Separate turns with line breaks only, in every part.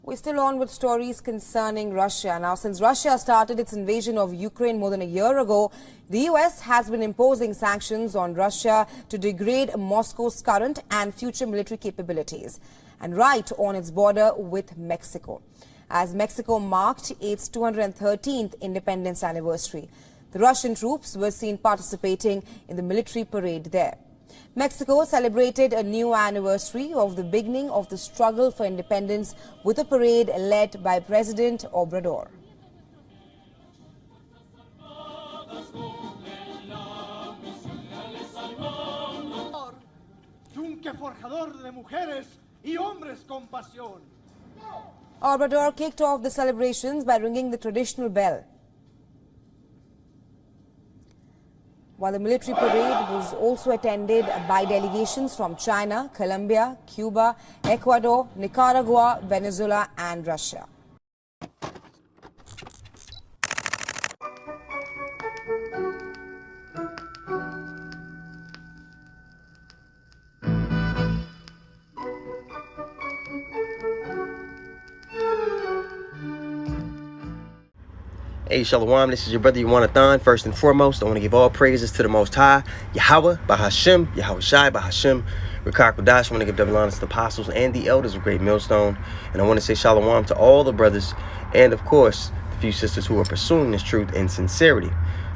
We're still on with stories concerning Russia. Now, since Russia started its invasion of Ukraine more than a year ago, the US has been imposing sanctions on Russia to degrade Moscow's current and future military capabilities, and right on its border with Mexico, as Mexico marked its 213th independence anniversary. The Russian troops were seen participating in the military parade there. Mexico celebrated a new anniversary of the beginning of the struggle for independence with a parade led by President Obrador. Obrador kicked off the celebrations by ringing the traditional bell, while the military parade was also attended by delegations from China, Colombia, Cuba, Ecuador, Nicaragua, Venezuela and Russia.
Hey, Shalom, this is your brother Yawanathan. First and foremost, I want to give all praises to the Most High, Yahweh, Bahashem, Yahweh Shai, Bahashem, Rikar Kodash. I want to give double honors to the apostles and the elders of Great Millstone. And I want to say Shalom to all the brothers and, of course, the few sisters who are pursuing this truth in sincerity.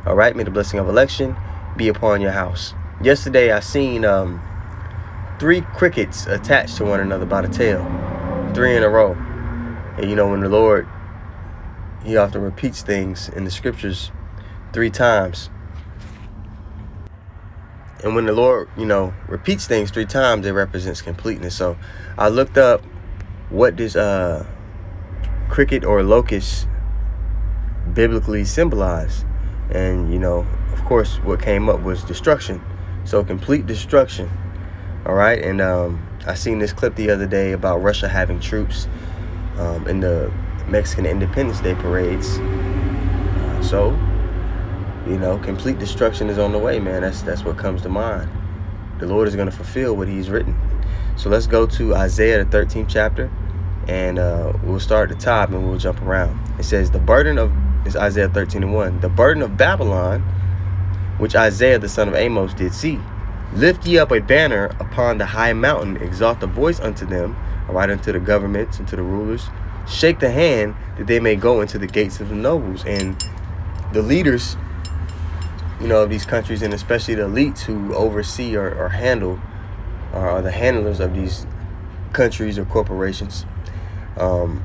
All right, may the blessing of election be upon your house. Yesterday, I seen 3 crickets attached to one another by the tail, 3 in a row. And you know, when the Lord, He often repeats things in the scriptures 3 times. And when the Lord, repeats things 3 times, it represents completeness. So I looked up what does cricket or locust biblically symbolize. And, of course, what came up was destruction. So complete destruction. All right. And I seen this clip the other day about Russia having troops in the Mexican Independence Day parades. So, complete destruction is on the way, man. That's what comes to mind. The Lord is going to fulfill what He's written. So let's go to Isaiah, the 13th chapter, and we'll start at the top and we'll jump around. It says, it's Isaiah 13:1, the burden of Babylon, which Isaiah the son of Amos did see. Lift ye up a banner upon the high mountain, exalt the voice unto them, all right, unto the governments, unto the rulers. Shake the hand that they may go into the gates of the nobles. And the leaders, of these countries, and especially the elites who oversee or handle, are the handlers of these countries or corporations. The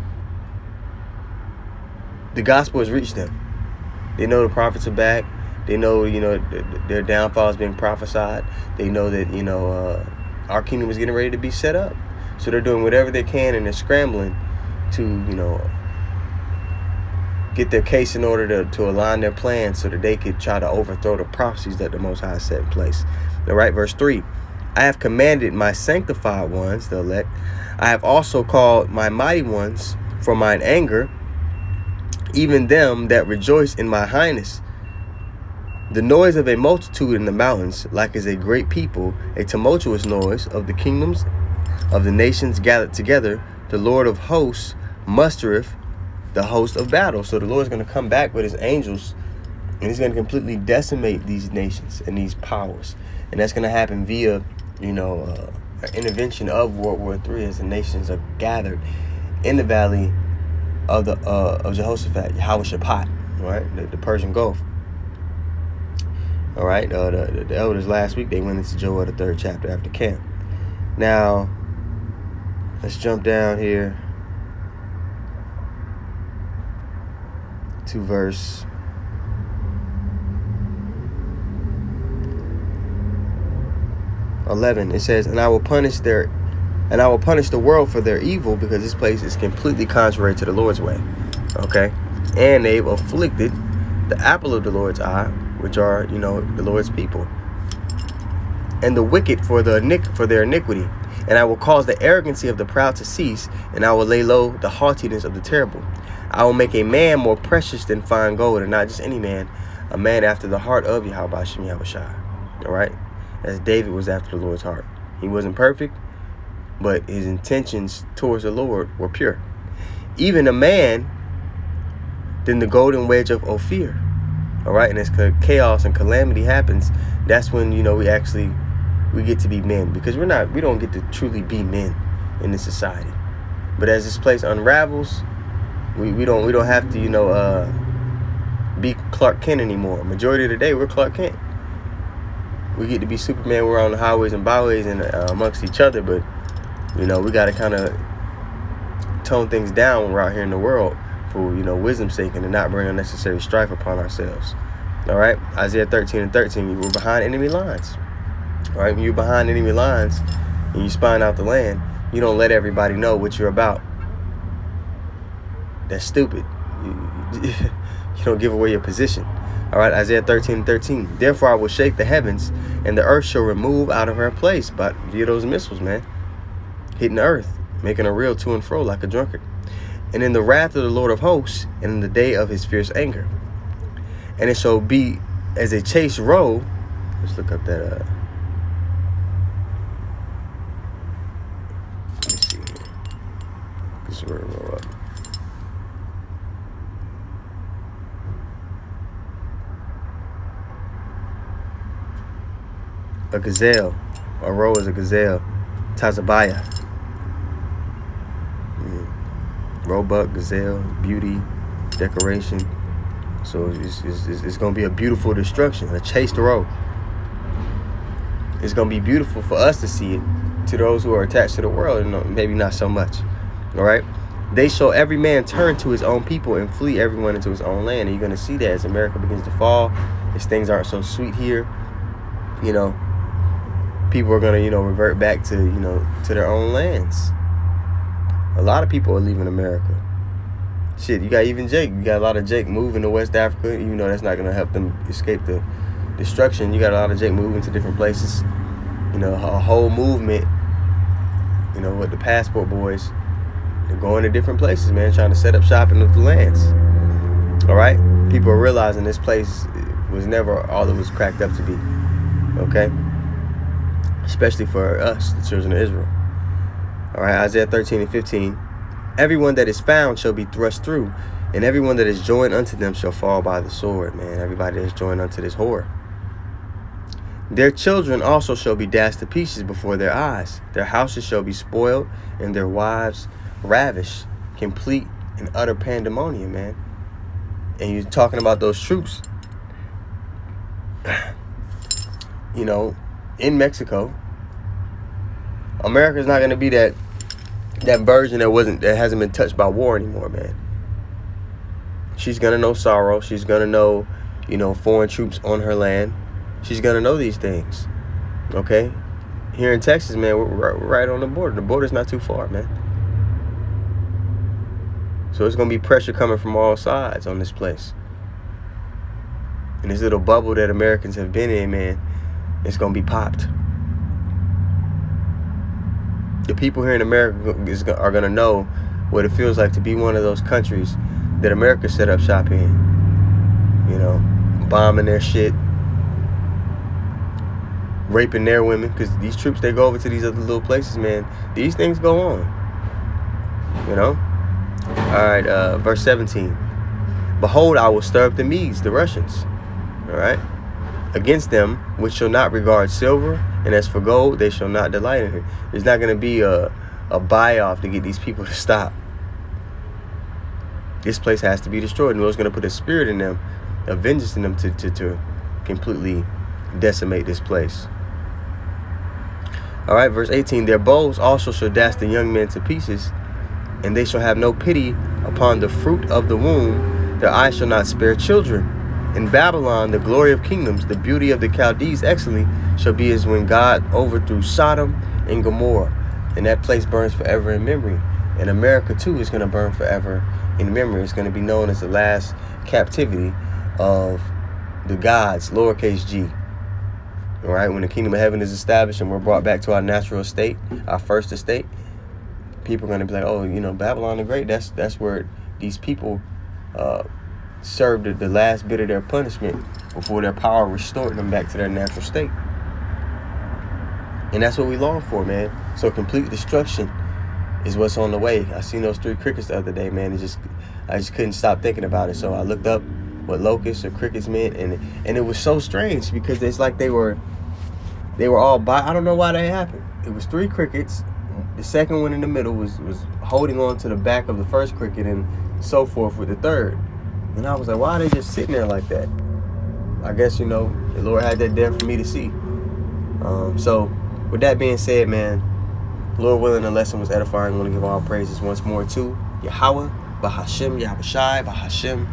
gospel has reached them. They know the prophets are back. They know, their downfall is being prophesied. They know that, our kingdom is getting ready to be set up. So they're doing whatever they can, and they're scrambling to, get their case in order to align their plans so that they could try to overthrow the prophecies that the Most High set in place. All right, verse 3. I have commanded my sanctified ones, the elect. I have also called my mighty ones for mine anger, even them that rejoice in my highness. The noise of a multitude in the mountains, like as a great people, a tumultuous noise of the kingdoms of the nations gathered together. The Lord of hosts mustereth the host of battle. So the Lord is going to come back with His angels, and He's going to completely decimate these nations and these powers. And that's going to happen via, an intervention of World War III, as the nations are gathered in the valley of Jehoshaphat, Yehoshaphat, right, the Persian Gulf. All right, the elders last week, they went into Joel, the 3rd chapter after camp. Now, let's jump down here to verse 11. It says, and I will punish the world for their evil, because this place is completely contrary to the Lord's way. Okay, and they've afflicted the apple of the Lord's eye, which are, the Lord's people, and the wicked for their iniquity. And I will cause the arrogancy of the proud to cease, and I will lay low the haughtiness of the terrible. I will make a man more precious than fine gold, and not just any man, a man after the heart of Yahweh Shem Yahweh Shai. All right, as David was after the Lord's heart. He wasn't perfect, but his intentions towards the Lord were pure. even a man than the golden wedge of Ophir. All right, and as chaos and calamity happens, that's when, you know, we get to be men, because we don't get to truly be men in this society. But as this place unravels, we don't have to, you know, be Clark Kent anymore. Majority of the day, we're Clark Kent. We get to be Superman. We're on the highways and byways and amongst each other, but, you know, we got to kind of tone things down when we're out here in the world for, you know, wisdom's sake, and to not bring unnecessary strife upon ourselves. All right, Isaiah 13:13, we're behind enemy lines. All right, when you're behind enemy lines and you're spying out the land, you don't let everybody know what you're about. That's stupid. You don't give away your position. All right, Isaiah 13:13, therefore I will shake the heavens, and the earth shall remove out of her place, but via those missiles, man, hitting the earth, making a reel to and fro like a drunkard. And in the wrath of the Lord of hosts, and in the day of his fierce anger. And it shall be as a chased roe. Let's look up that. Let me see here. This word roll up. A gazelle. A roe is a gazelle. Tazabiah. Roebuck, gazelle, beauty, decoration. So it's going to be a beautiful destruction, a chased roe. It's going to be beautiful for us to see it. To those who are attached to the world, maybe not so much. All right? They shall every man turn to his own people and flee everyone into his own land. And you're going to see that as America begins to fall, as things aren't so sweet here. You know, people are going to, you know, revert back to, you know, to their own lands. A lot of people are leaving America. Shit, you got even Jake. You got a lot of Jake moving to West Africa, even though that's not going to help them escape the destruction. You got a lot of Jake moving to different places. You know, a whole movement, you know, with the passport boys. They're going to different places, man, trying to set up shop in the lands. All right? People are realizing this place was never all it was cracked up to be. Okay? Especially for us, the children of Israel. All right, Isaiah 13:15. Everyone that is found shall be thrust through, and everyone that is joined unto them shall fall by the sword. Man, everybody that is joined unto this whore. Their children also shall be dashed to pieces before their eyes. Their houses shall be spoiled, and their wives ravished. Complete and utter pandemonium, man. And you're talking about those troops, you know, in Mexico. America's not going to be that version that hasn't been touched by war anymore, man. She's going to know sorrow. She's going to know, you know, foreign troops on her land. She's going to know these things. Okay? Here in Texas, man, we're right on the border. The border's not too far, man. So it's going to be pressure coming from all sides on this place. And this little bubble that Americans have been in, man, it's going to be popped. The people here in America are going to know what it feels like to be one of those countries that America set up shop in. You know, bombing their shit, raping their women, because these troops, they go over to these other little places, man. These things go on. You know? All right, verse 17. Behold, I will stir up the Medes, the Russians. All right? Against them, which shall not regard silver, and as for gold, they shall not delight in it. There's not going to be a buy-off to get these people to stop. This place has to be destroyed. And the Lord's going to put a spirit in them, a vengeance in them to completely decimate this place. All right, verse 18. Their bows also shall dash the young men to pieces, and they shall have no pity upon the fruit of the womb. Their eyes shall not spare children. In Babylon, the glory of kingdoms, the beauty of the Chaldees excellently, shall be as when God overthrew Sodom and Gomorrah. And that place burns forever in memory. And America, too, is going to burn forever in memory. It's going to be known as the last captivity of the gods, lowercase g. All right, when the kingdom of heaven is established and we're brought back to our natural estate, our first estate, people are going to be like, oh, you know, Babylon the Great, that's where these people served the last bit of their punishment before their power restored them back to their natural state. And that's what we long for, man. So complete destruction is what's on the way. I seen those 3 crickets the other day, man. I just couldn't stop thinking about it. So I looked up what locusts or crickets meant, and it was so strange because it's like they were all by. I don't know why that happened. It was 3 crickets. The second one in the middle was holding on to the back of the first cricket, and so forth with the third. And I was like, why are they just sitting there like that? I guess, the Lord had that there for me to see. So with that being said, man, Lord willing, the lesson was edifying. I want to give all praises once more to Yahweh, Bahashem, Yahweh Shai, Bahashem,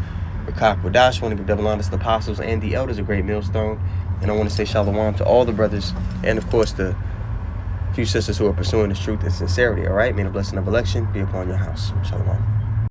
Rakak Wadash. I want to give double honor to the apostles and the elders, a great millstone. And I want to say shalom to all the brothers and, of course, the few sisters who are pursuing this truth and sincerity. All right? May the blessing of election be upon your house. Shalom.